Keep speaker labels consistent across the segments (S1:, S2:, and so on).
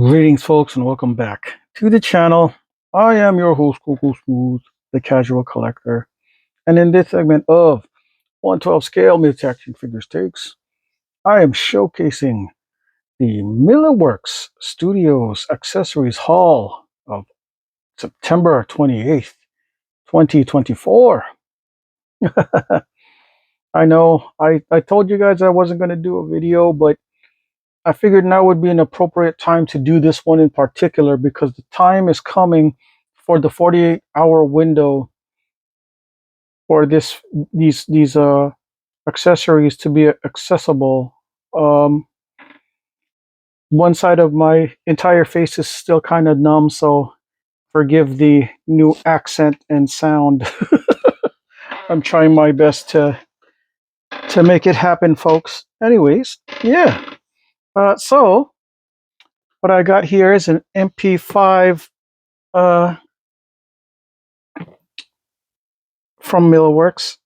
S1: Greetings, folks, and welcome back to the channel. I am your host, Coco Smooth, the casual collector. And in this segment of 112 scale mid-action figures takes, I am showcasing the Milliworx Studios accessories haul of September 28th, 2024. I know I told you guys I wasn't going to do a video, but I figured now would be an appropriate time to do this one in particular because the time is coming for the 48-hour window for these accessories to be accessible. Um, One side of my entire face is still kind of numb, so forgive the new accent and sound. I'm trying my best to make it happen, folks. Anyways, yeah. So what I got here is an MP5 uh, from Milliworx.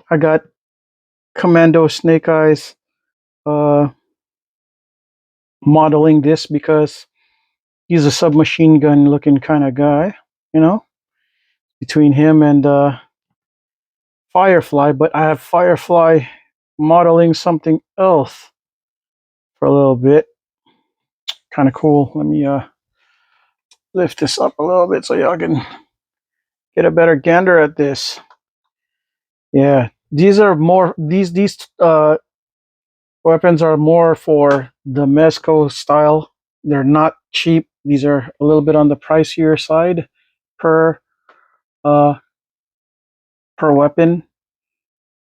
S1: I got Commando Snake Eyes uh, modeling this because he's a submachine gun looking kind of guy, you know, between him and Firefly. But I have Firefly modeling something else for a little bit. Kind of cool. Let me lift this up a little bit so y'all can get a better gander at this. Yeah, these are more these weapons are more for the Mezco style. They're not cheap. These are a little bit on the pricier side per uh per weapon.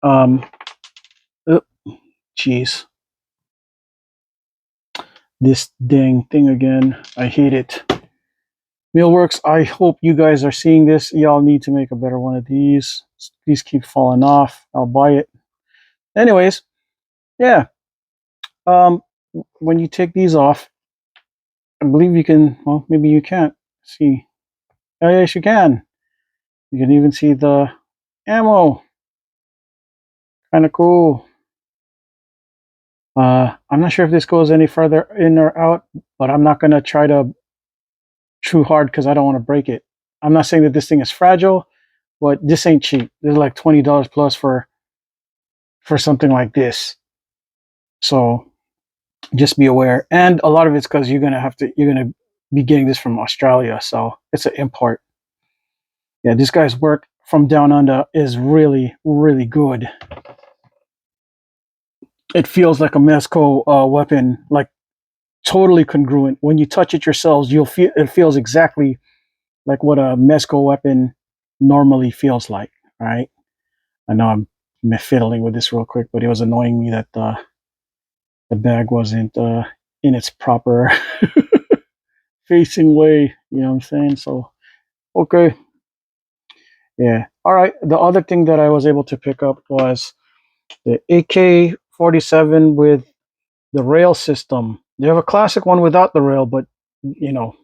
S1: Um Jeez. This dang thing again. I hate it. Millworks, I hope you guys are seeing this. Y'all need to make a better one of these. These keep falling off. I'll buy it. Anyways, yeah. Um when you take these off, I believe you can, well, maybe you can't see. Oh, yes, you can. You can even see the ammo. Kind of cool. I'm not sure if this goes any further in or out, but I'm not going to try to chew hard because I don't want to break it. I'm not saying that this thing is fragile, but this ain't cheap. This is like $20 plus for something like this. So just be aware. And a lot of it's because you're gonna be getting this from Australia, so it's an import. Yeah, this guy's work from down under is really, really good. It feels like a Mezco weapon, like totally congruent. When you touch it yourselves, you'll feel it feels exactly like what a Mezco weapon normally feels like. Right? I know I'm fiddling with this real quick, but it was annoying me that the bag wasn't in its proper facing way. You know what I'm saying? So okay, yeah. All right. The other thing that I was able to pick up was the AK-47 with the rail system. They have a classic one without the rail, but you know,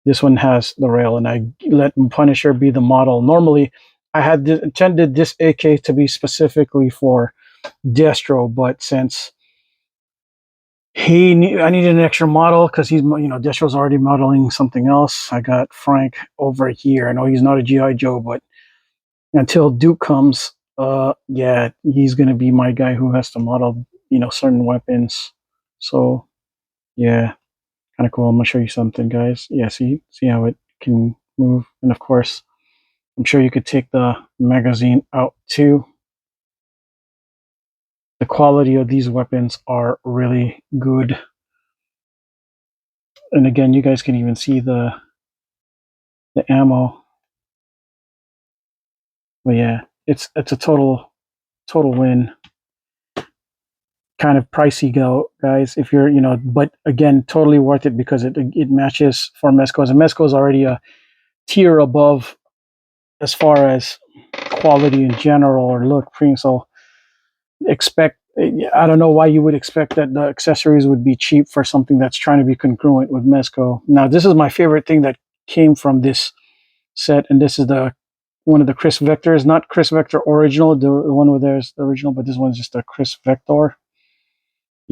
S1: this one has the rail, and I let Punisher be the model. Normally, I had intended this AK to be specifically for Destro, but since I needed an extra model because Destro's already modeling something else. I got Frank over here. I know he's not a GI Joe, but until Duke comes, yeah, he's gonna be my guy who has to model certain weapons. So yeah, kind of cool. I'm gonna show you something, guys. Yeah, see how it can move, and of course, I'm sure you could take the magazine out too. The quality of these weapons are really good, and again, you guys can even see the ammo. But yeah, it's a total win. Kind of pricey, guys, if you're but again, totally worth it because it matches for Mezcos, and Mezco is already a tier above as far as quality in general or look. So expect, I don't know why you would expect that the accessories would be cheap for something that's trying to be congruent with Mezco. Now, this is my favorite thing that came from this set, and this is one of the Chris Vectors, not Chris Vector original, the one where there's the original, but this one's just a Chris Vector.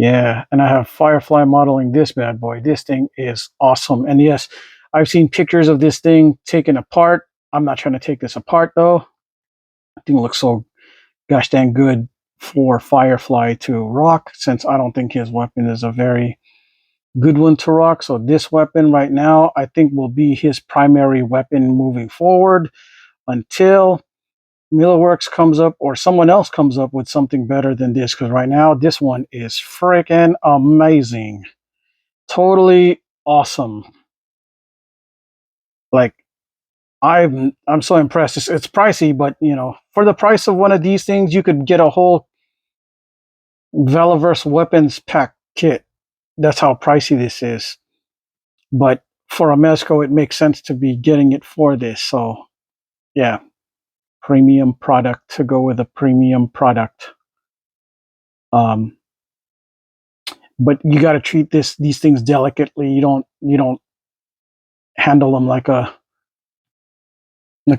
S1: Yeah, and I have Firefly modeling this bad boy. This thing is awesome. And yes, I've seen pictures of this thing taken apart. I'm not trying to take this apart though. I think it looks so gosh dang good for Firefly to rock, since I don't think his weapon is a very good one to rock. So this weapon right now, I think, will be his primary weapon moving forward until Milliworx comes up or someone else comes up with something better than this. Because right now, this one is freaking amazing, totally awesome. Like I'm so impressed. It's pricey, but you know, for the price of one of these things, you could get a whole Velaverse weapons pack kit. That's how pricey this is. But for a Mezco, it makes sense to be getting it for this. So yeah, premium product to go with a premium product. Um, but you got to treat these things delicately. You don't handle them like a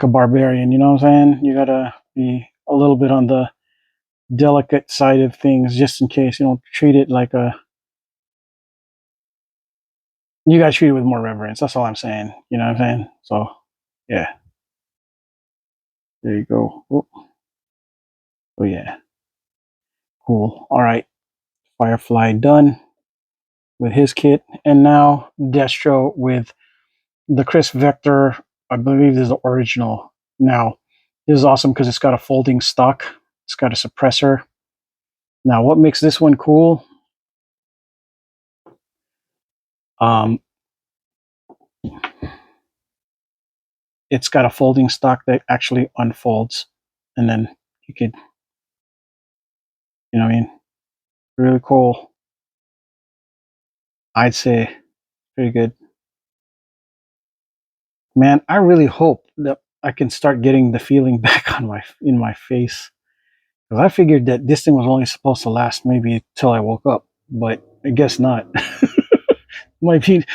S1: barbarian. You know what I'm saying? You got to be a little bit on the delicate side of things, just in case. You don't treat it like a. You got to treat it with more reverence. That's all I'm saying. You know what I'm saying? So yeah, there you go. Oh yeah, cool. All right, Firefly done with his kit, and now Destro with the Chris Vector. I believe this is the original. Now this is awesome because it's got a folding stock. It's got a suppressor. Now what makes this one cool? Um, it's got a folding stock that actually unfolds, and then you could, you know what I mean? Really cool. I'd say pretty good. Man, I really hope that I can start getting the feeling back on my face. Because I figured that this thing was only supposed to last maybe till I woke up, but I guess not. Might be.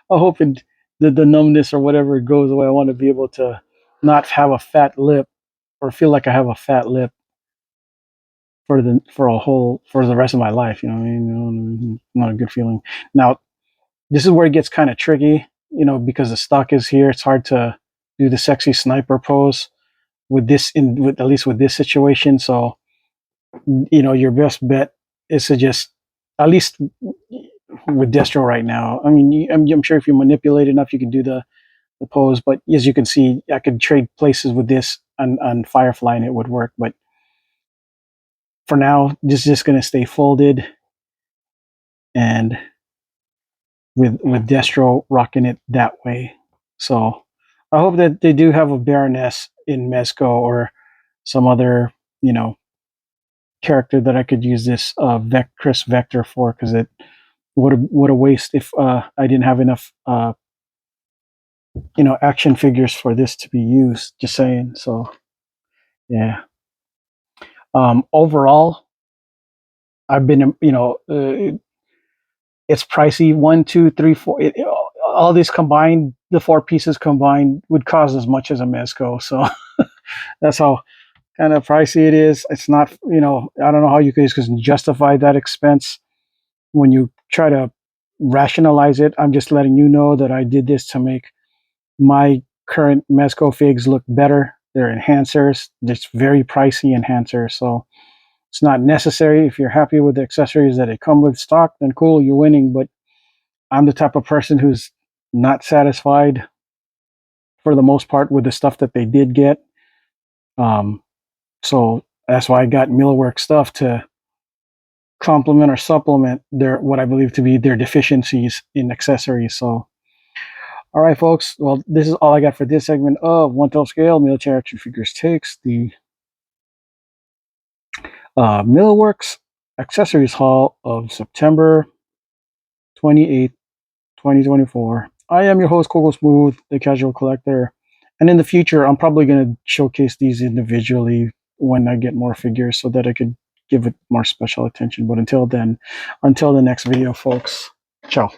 S1: I'm hoping the numbness or whatever goes away. I want to be able to not have a fat lip or feel like I have a fat lip for the rest of my life. You know what I mean? You know, not a good feeling. Now, this is where it gets kind of tricky. You know, because the stock is here. It's hard to do the sexy sniper pose with this with at least with this situation. So you know, your best bet is to just, at least with Destro right now. I mean, I'm sure if you manipulate enough, you can do the pose. But as you can see, I could trade places with this on Firefly and it would work. But for now, this is just going to stay folded, and with Destro rocking it that way. So I hope that they do have a Baroness in Mezco or some other, you know, character that I could use this Chris Vector for, because it what a waste if I didn't have enough you know, action figures for this to be used. Just saying. So yeah. Overall, I've been, you know, it's pricey. One, two, three, four. All these combined, the four pieces combined, would cost as much as a Mezco. So that's how kind of pricey it is. It's not, you know, I don't know how you guys can justify that expense when you try to rationalize it. I'm just letting you know that I did this to make my current Mezco figs look better. They're enhancers, just very pricey enhancers. So it's not necessary. If you're happy with the accessories that it come with stock, then cool, you're winning. But I'm the type of person who's not satisfied for the most part with the stuff that they did get. Um, so that's why I got Milliworx stuff to complement or supplement their what I believe to be their deficiencies in accessories. So all right, folks. Well, this is all I got for this segment of 1/12 scale military action figures takes the Milliworx accessories haul of September 28th, 2024. I am your host, Coco Smooth, the casual collector. And in the future, I'm probably going to showcase these individually when I get more figures so that I could give it more special attention. But until then, until the next video, folks, ciao.